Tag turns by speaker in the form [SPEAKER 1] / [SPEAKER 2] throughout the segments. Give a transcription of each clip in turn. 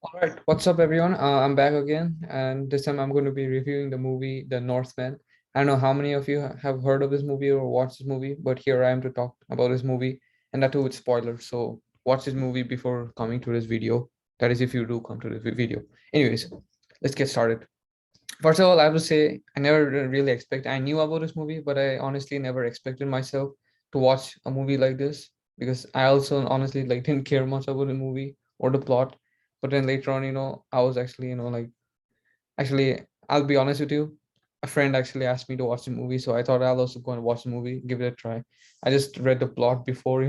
[SPEAKER 1] All right, what's up, everyone? I'm back again, and this time I'm going to be reviewing the movie The Northman. I don't know how many of you have heard of this movie or watched this movie, but here I am to talk about this movie, and that too with spoilers. So watch this movie before coming to this video. That is, if you do come to this video. Anyways, let's get started. First of all, I have to say I never really expect. I knew about this movie, but I honestly never expected myself to watch a movie like this because I also honestly like didn't care much about the movie or the plot. But then later on, I was actually, like actually, I'll be honest with you. A friend actually asked me to watch the movie, so I thought I'll also go and watch the movie, give it a try. I just read the plot before,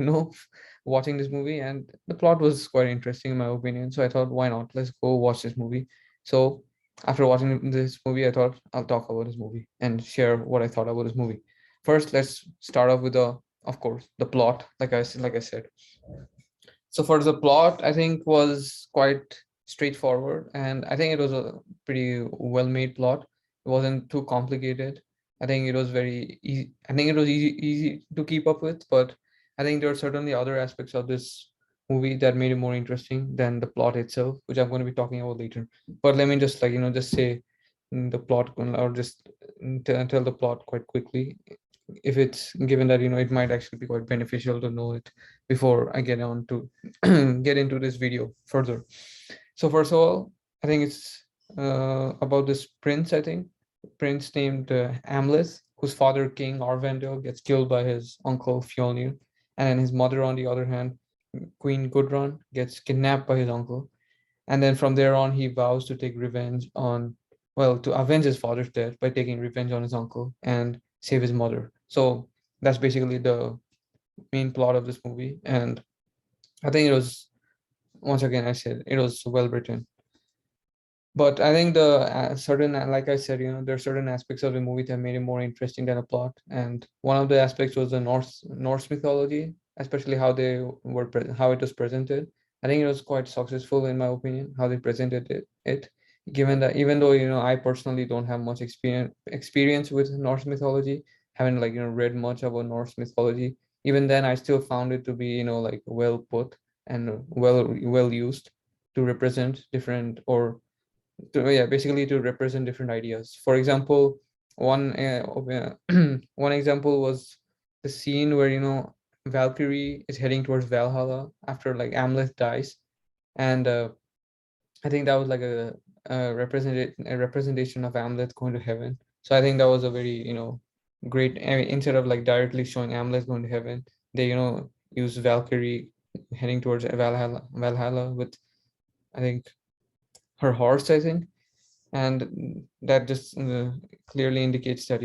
[SPEAKER 1] watching this movie, and the plot was quite interesting in my opinion. So I thought, why not? Let's go watch this movie. So after watching this movie, I thought I'll talk about this movie and share what I thought about this movie. First, let's start off with of course, the plot. Like I said, so for the plot, I think was quite straightforward, and I think it was a pretty well-made plot. It wasn't too complicated. I think it was very easy. I think it was easy to keep up with, but I think there are certainly other aspects of this movie that made it more interesting than the plot itself, which I'm going to be talking about later. But let me just just say the plot or just tell the plot quite quickly if it's given that it might actually be quite beneficial to know it before I get on to get into this video further. So first of all, I think it's about this prince. I think prince named Amleth, whose father King Arvandel gets killed by his uncle Fjolnir, and then his mother, on the other hand, Queen Gudrun, gets kidnapped by his uncle, and then from there on he vows to take revenge on, well, to avenge his father's death by taking revenge on his uncle and save his mother. So that's basically the main plot of this movie, and I think it was, once again I said, it was well written. But I think the certain, like I said, there are certain aspects of the movie that made it more interesting than a plot, and one of the aspects was the Norse mythology, especially how how it was presented. I think it was quite successful in my opinion how they presented it. Given that, even though I personally don't have much experience with Norse mythology, haven't read much about Norse mythology, even then I still found it to be well put and well used to represent different, or yeah, basically to represent different ideas. For example, one example was the scene where Valkyrie is heading towards Valhalla after Amleth dies, and I think that was like a representation of Amleth going to heaven. So I think that was a very great. I mean, instead of directly showing Amleth going to heaven, they use Valkyrie heading towards Valhalla with, I think, her horse, I think, and that just clearly indicates that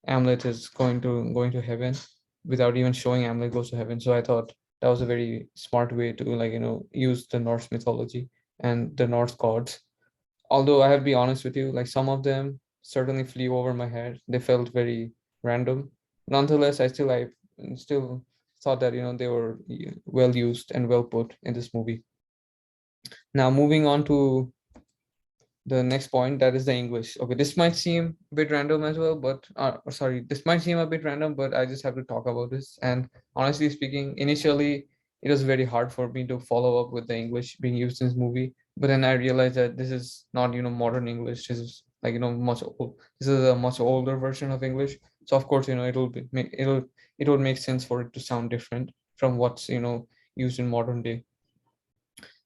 [SPEAKER 1] Amlet is going to heaven without even showing Amlet goes to heaven. So I thought that was a very smart way to use the Norse mythology and the Norse gods. Although I have to be honest with you, like some of them certainly flew over my head. They felt very random. Nonetheless, I still thought that they were well used and well put in this movie. Now moving on to the next point, that is the English. Okay, this might seem a bit random as well, but sorry, this might seem a bit random, but I just have to talk about this. And honestly speaking, initially it was very hard for me to follow up with the English being used in this movie, but then I realized that this is not modern English. This is much old. This is a much older version of English. So of course it would make sense for it to sound different from what's used in modern day.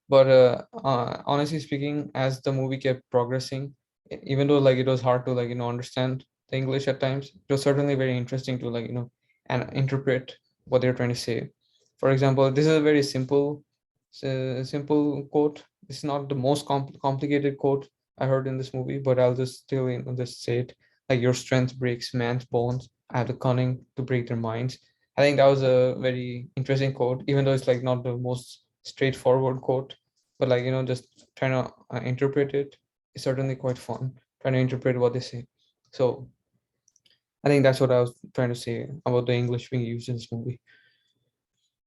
[SPEAKER 1] But honestly speaking, as the movie kept progressing, even though it was hard to understand the English at times, it was certainly very interesting to and interpret what they're trying to say. For example, this is a very simple quote. It's not the most complicated quote I heard in this movie, but I'll just still just say it. Like, your strength breaks man's bones. I have the cunning to break their minds. I think that was a very interesting quote, even though it's not the most straightforward quote, but just trying to interpret it is certainly quite fun, trying to interpret what they say. So I think that's what I was trying to say about the English being used in this movie.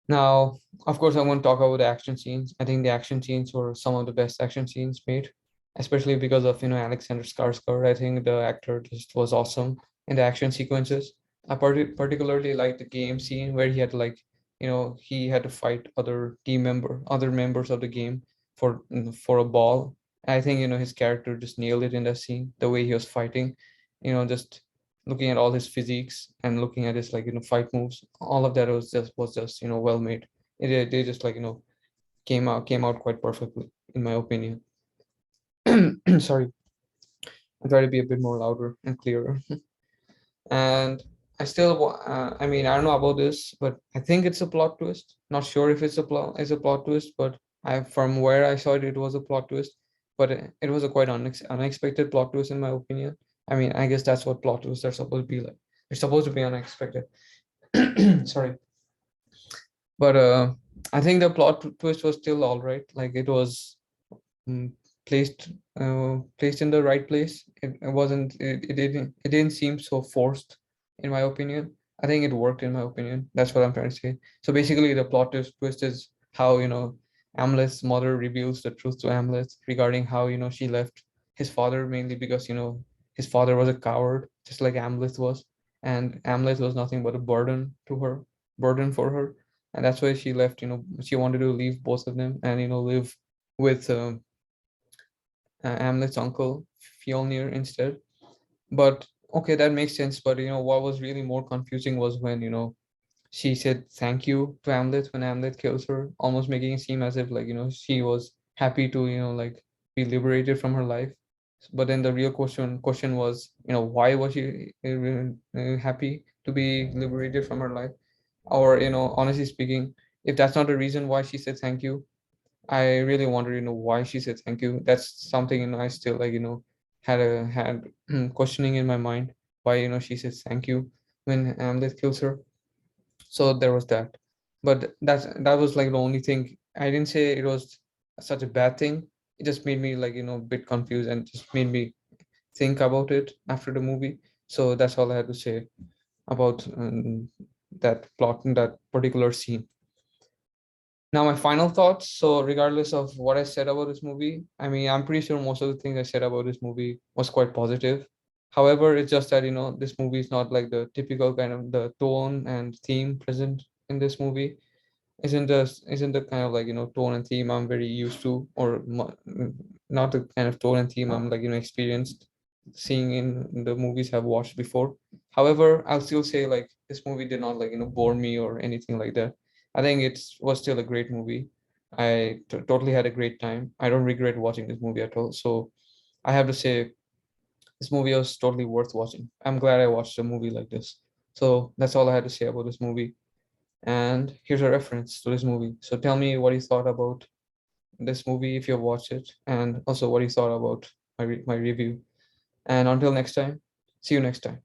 [SPEAKER 1] Now, of course, I want to talk about the action scenes. I think the action scenes were some of the best action scenes made, especially because of Alexander Skarsgård. I think the actor just was awesome in the action sequences. I particularly like the game scene where he had he had to fight other members of the game for a ball. I think his character just nailed it in that scene. The way he was fighting, just looking at all his physiques and looking at his fight moves. All of that was just well made. They just came out quite perfectly in my opinion. Sorry, I try to be a bit more louder and clearer. And I mean, I don't know about this, but I think it's a plot twist. Not sure if it's a plot twist, but from where I saw it, it was a plot twist. But it was a quite unexpected plot twist in my opinion. I mean, I guess that's what plot twists are supposed to be like. They're supposed to be unexpected. Sorry, but I think the plot twist was still all right. Like it was mm, placed in the right place. It wasn't. It didn't seem so forced, in my opinion. I think it worked in my opinion. That's what I'm trying to say. So basically, the plot twist is how Amleth's mother reveals the truth to Amleth regarding how she left his father, mainly because his father was a coward, just like Amleth was, and Amleth was nothing but a burden for her, and that's why she left. She wanted to leave both of them and live with Amlet's uncle Fjolnir instead. But okay, that makes sense. But what was really more confusing was when she said thank you to Amlet when Amlet kills her, almost making it seem as if she was happy to be liberated from her life. But then the real question was why was she happy to be liberated from her life? Or honestly speaking, if that's not the reason why she said thank you, I really wonder, why she said thank you. That's something, I still had questioning in my mind why, she says thank you when Amlet kills her. So there was that. But that was like the only thing. I didn't say it was such a bad thing. It just made me a bit confused and just made me think about it after the movie. So that's all I had to say about that plot and that particular scene. Now, my final thoughts. So, regardless of what I said about this movie, I mean, I'm pretty sure most of the things I said about this movie was quite positive. However, it's just that, this movie is not like the typical kind of the tone and theme present in this movie isn't the kind of tone and theme I'm very used to, or not the kind of tone and theme I'm experienced seeing in the movies I've watched before. However, I'll still say this movie did not bore me or anything like that. I think it was still a great movie. I totally had a great time. I don't regret watching this movie at all. So I have to say this movie was totally worth watching. I'm glad I watched a movie like this. So that's all I had to say about this movie. And here's a reference to this movie. So tell me what you thought about this movie if you've watched it, and also what you thought about my review. And until next time, see you next time.